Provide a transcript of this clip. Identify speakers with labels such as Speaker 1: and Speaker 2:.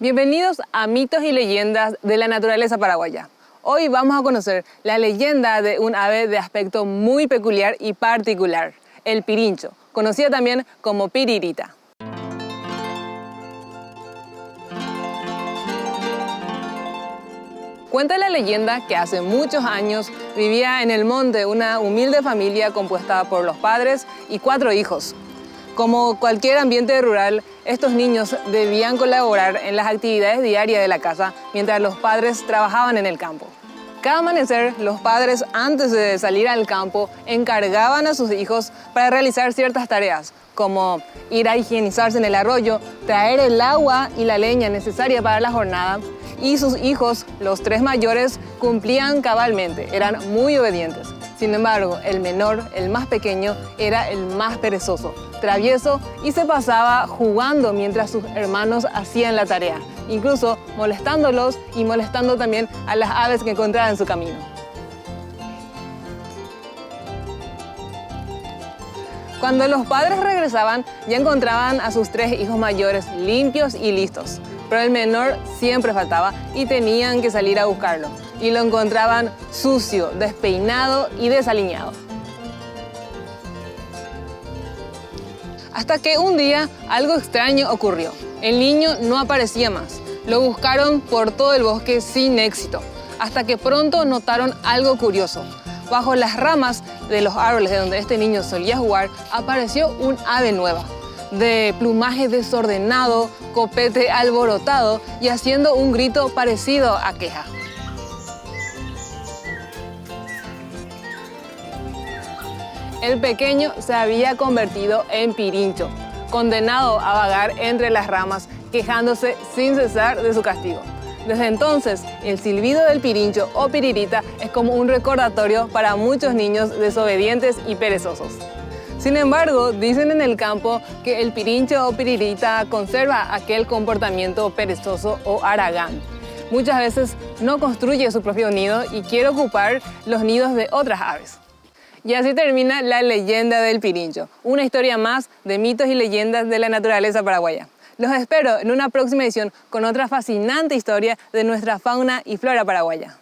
Speaker 1: Bienvenidos a Mitos y Leyendas de la Naturaleza Paraguaya. Hoy vamos a conocer la leyenda de un ave de aspecto muy peculiar y particular, el pirincho, conocida también como piririta. Cuenta la leyenda que hace muchos años vivía en el monte una humilde familia compuesta por los padres y 4 hijos. Como cualquier ambiente rural, estos niños debían colaborar en las actividades diarias de la casa mientras los padres trabajaban en el campo. Cada amanecer, los padres, antes de salir al campo, encargaban a sus hijos para realizar ciertas tareas, como ir a higienizarse en el arroyo, traer el agua y la leña necesaria para la jornada, y sus hijos, los 3 mayores, cumplían cabalmente, eran muy obedientes. Sin embargo, el menor, el más pequeño, era el más perezoso, travieso y se pasaba jugando mientras sus hermanos hacían la tarea, incluso molestándolos y molestando también a las aves que encontraba en su camino. Cuando los padres regresaban, ya encontraban a sus 3 hijos mayores limpios y listos, pero el menor siempre faltaba y tenían que salir a buscarlo. Y lo encontraban sucio, despeinado y desaliñado. Hasta que un día algo extraño ocurrió. El niño no aparecía más. Lo buscaron por todo el bosque sin éxito, hasta que pronto notaron algo curioso. Bajo las ramas de los árboles de donde este niño solía jugar, apareció un ave nueva, de plumaje desordenado, copete alborotado y haciendo un grito parecido a queja. El pequeño se había convertido en pirincho, condenado a vagar entre las ramas, quejándose sin cesar de su castigo. Desde entonces, el silbido del pirincho o piririta es como un recordatorio para muchos niños desobedientes y perezosos. Sin embargo, dicen en el campo que el pirincho o piririta conserva aquel comportamiento perezoso o haragán. Muchas veces no construye su propio nido y quiere ocupar los nidos de otras aves. Y así termina la leyenda del pirincho, una historia más de mitos y leyendas de la naturaleza paraguaya. Los espero en una próxima edición con otra fascinante historia de nuestra fauna y flora paraguaya.